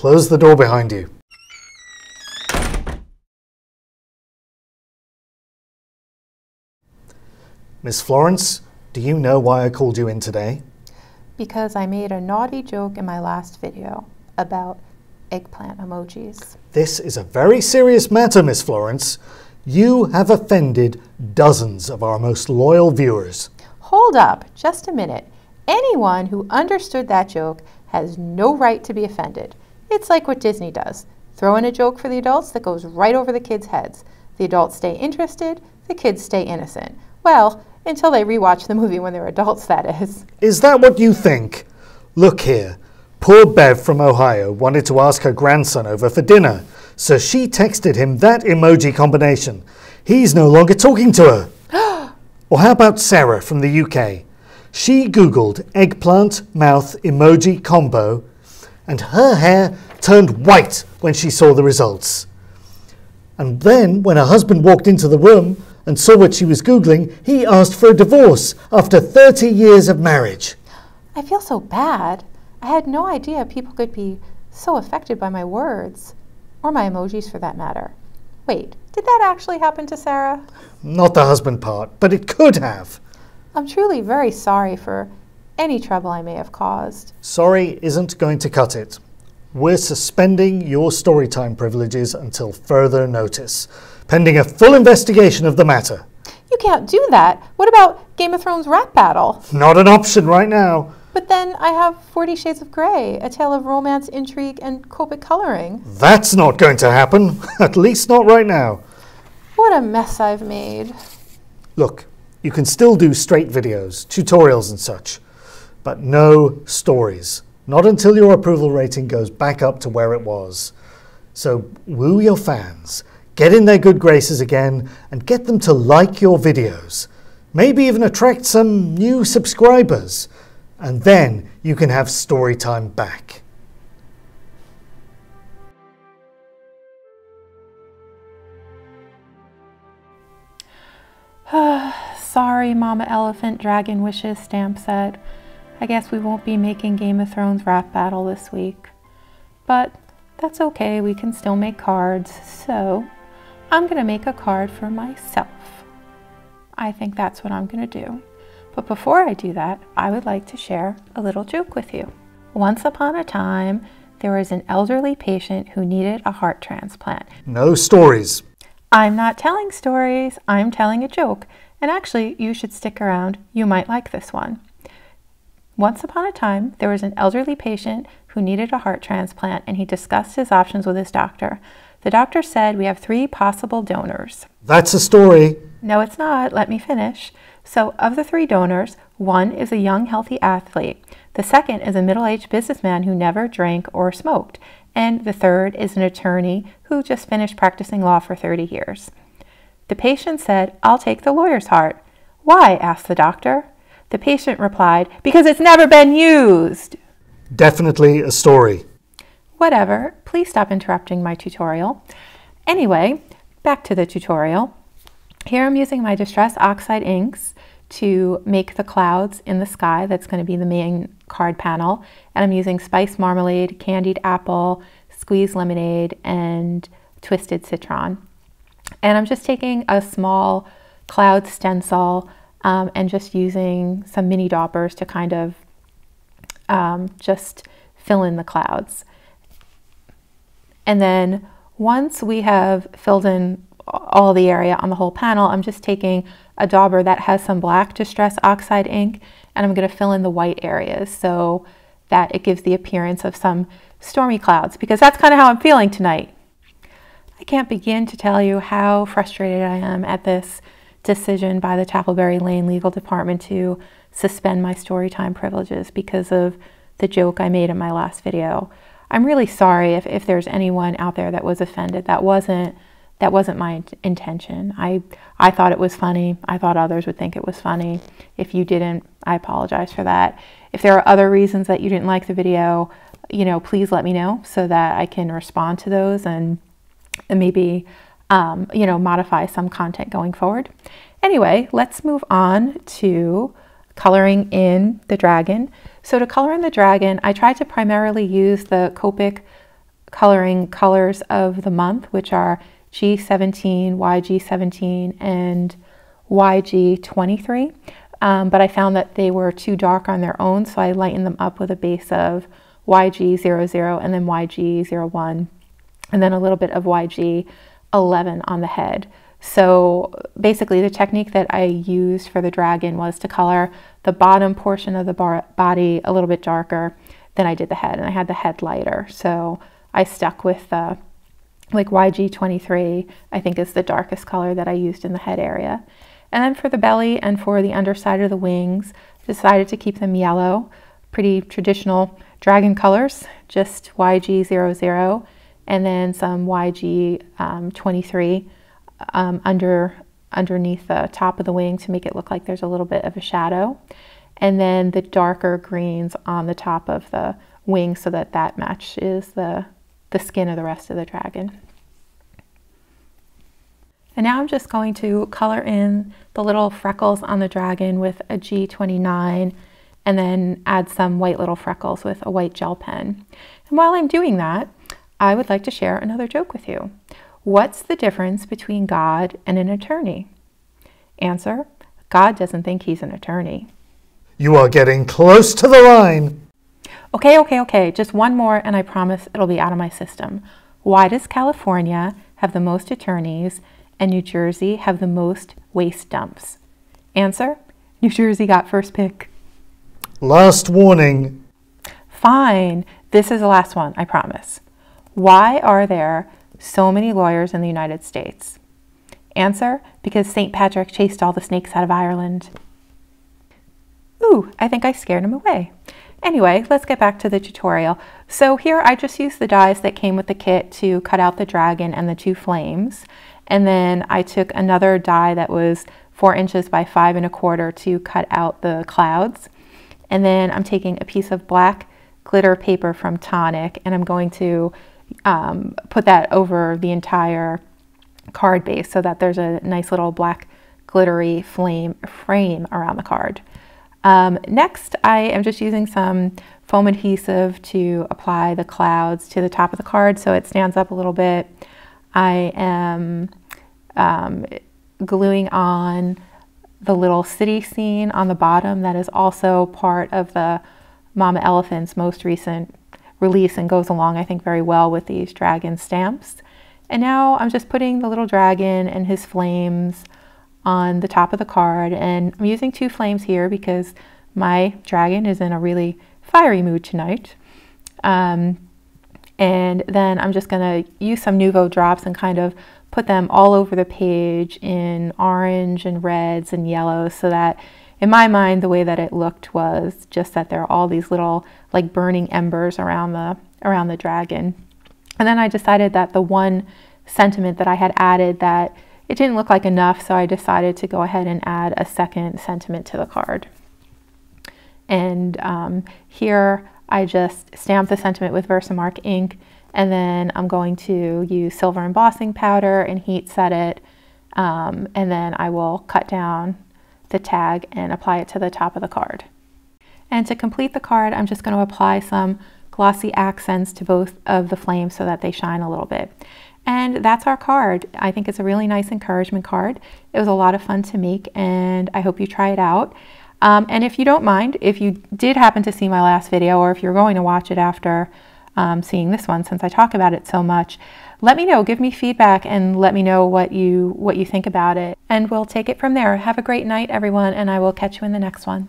Close the door behind you. Miss Florence, do you know why I called you in today? Because I made a naughty joke in my last video about eggplant emojis. This is a very serious matter, Miss Florence. You have offended dozens of our most loyal viewers. Hold up, just a minute. Anyone who understood that joke has no right to be offended. It's like what Disney does. Throw in a joke for the adults that goes right over the kids' heads. The adults stay interested, the kids stay innocent. Well, until they rewatch the movie when they're adults, that is. Is that what you think? Look here. Poor Bev from Ohio wanted to ask her grandson over for dinner, so she texted him that emoji combination. He's no longer talking to her. Or how about Sarah from the UK? She Googled eggplant mouth emoji combo, and her hair turned white when she saw the results. And then, when her husband walked into the room and saw what she was Googling, he asked for a divorce after 30 years of marriage. I feel so bad. I had no idea people could be so affected by my words, or my emojis for that matter. Wait, did that actually happen to Sarah? Not the husband part, but it could have. I'm truly very sorry for any trouble I may have caused. Sorry isn't going to cut it. We're suspending your storytime privileges until further notice, pending a full investigation of the matter. You can't do that. What about Game of Thrones rap battle? Not an option right now. But then I have 40 Shades of Grey, a tale of romance, intrigue, and Copic coloring. That's not going to happen, at least not right now. What a mess I've made. Look, you can still do straight videos, tutorials and such, but no stories. Not until your approval rating goes back up to where it was. So woo your fans, get in their good graces again, and get them to like your videos. Maybe even attract some new subscribers. And then you can have story time back. Sorry, Mama Elephant Dragon Wishes stamp set. I guess we won't be making Game of Thrones rap battle this week. But that's okay, we can still make cards. So I'm gonna make a card for myself. I think that's what I'm gonna do. But before I do that, I would like to share a little joke with you. Once upon a time, there was an elderly patient who needed a heart transplant. No stories. I'm not telling stories, I'm telling a joke. And actually, you should stick around. You might like this one. Once upon a time, there was an elderly patient who needed a heart transplant, and he discussed his options with his doctor. The doctor said, "We have 3 possible donors." That's a story. No, it's not. Let me finish. So of the 3 donors, one is a young, healthy athlete. The second is a middle-aged businessman who never drank or smoked. And the third is an attorney who just finished practicing law for 30 years. The patient said, "I'll take the lawyer's heart." "Why?" asked the doctor. The patient replied, "Because it's never been used." Definitely a story. Whatever. Please stop interrupting my tutorial. Anyway, back to the tutorial. Here I'm using my Distress Oxide inks to make the clouds in the sky. That's going to be the main card panel. And I'm using Spiced Marmalade, Candied Apple, Squeezed Lemonade, and Twisted Citron. And I'm just taking a small cloud stencil and just using some mini daubers to kind of just fill in the clouds. And then once we have filled in all the area on the whole panel, I'm just taking a dauber that has some black Distress Oxide ink, and I'm going to fill in the white areas so that it gives the appearance of some stormy clouds, because that's kind of how I'm feeling tonight. I can't begin to tell you how frustrated I am at this decision by the Taffleberry Lane Legal Department to suspend my storytime privileges because of the joke I made in my last video. I'm really sorry if there's anyone out there that was offended. That wasn't my intention. I thought it was funny. I thought others would think it was funny. If you didn't, I apologize for that. If there are other reasons that you didn't like the video, please let me know so that I can respond to those and maybe, modify some content going forward. Anyway, let's move on to coloring in the dragon. So to color in the dragon, I tried to primarily use the Copic coloring colors of the month, which are G17, YG17, and YG23. But I found that they were too dark on their own, so I lightened them up with a base of YG00 and then YG01, and then a little bit of YG11 on the head. So basically the technique that I used for the dragon was to color the bottom portion of the body a little bit darker than I did the head, and I had the head lighter. So I stuck with like YG23, I think is the darkest color that I used in the head area. And then for the belly and for the underside of the wings, decided to keep them yellow, pretty traditional dragon colors, just YG00 and then some YG23 underneath the top of the wing to make it look like there's a little bit of a shadow. And then the darker greens on the top of the wing so that that matches the skin of the rest of the dragon. And now I'm just going to color in the little freckles on the dragon with a G29 and then add some white little freckles with a white gel pen. And while I'm doing that, I would like to share another joke with you. What's the difference between God and an attorney? Answer: God doesn't think he's an attorney. You are getting close to the line. Okay. Just one more and I promise it'll be out of my system. Why does California have the most attorneys and New Jersey have the most waste dumps? Answer: New Jersey got first pick. Last warning. Fine. This is the last one, I promise. Why are there so many lawyers in the United States? Answer: because St. Patrick chased all the snakes out of Ireland. Ooh, I think I scared him away. Anyway, let's get back to the tutorial. So here I just used the dies that came with the kit to cut out the dragon and the two flames. And then I took another die that was 4 inches by 5 1/4 to cut out the clouds. And then I'm taking a piece of black glitter paper from Tonic and I'm going to put that over the entire card base so that there's a nice little black glittery frame around the card. Next, I am just using some foam adhesive to apply the clouds to the top of the card so it stands up a little bit. I am gluing on the little city scene on the bottom that is also part of the Mama Elephant's most recent release and goes along, I think, very well with these dragon stamps. And now I'm just putting the little dragon and his flames on the top of the card, and I'm using 2 flames here because my dragon is in a really fiery mood tonight. And then I'm just going to use some Nuvo drops and kind of put them all over the page in orange and reds and yellows so that in my mind the way that it looked was just that there are all these little like burning embers around the dragon. And then I decided that the one sentiment that I had added, that it didn't look like enough, so I decided to go ahead and add a second sentiment to the card. And here I just stamped the sentiment with Versamark ink, and then I'm going to use silver embossing powder and heat set it, and then I will cut down the tag and apply it to the top of the card. And to complete the card, I'm just going to apply some glossy accents to both of the flames so that they shine a little bit. And that's our card. I think it's a really nice encouragement card. It was a lot of fun to make, and I hope you try it out. And if you don't mind, if you did happen to see my last video, or if you're going to watch it after seeing this one, since I talk about it so much, let me know, give me feedback, and let me know what you think about it. And we'll take it from there. Have a great night, everyone, and I will catch you in the next one.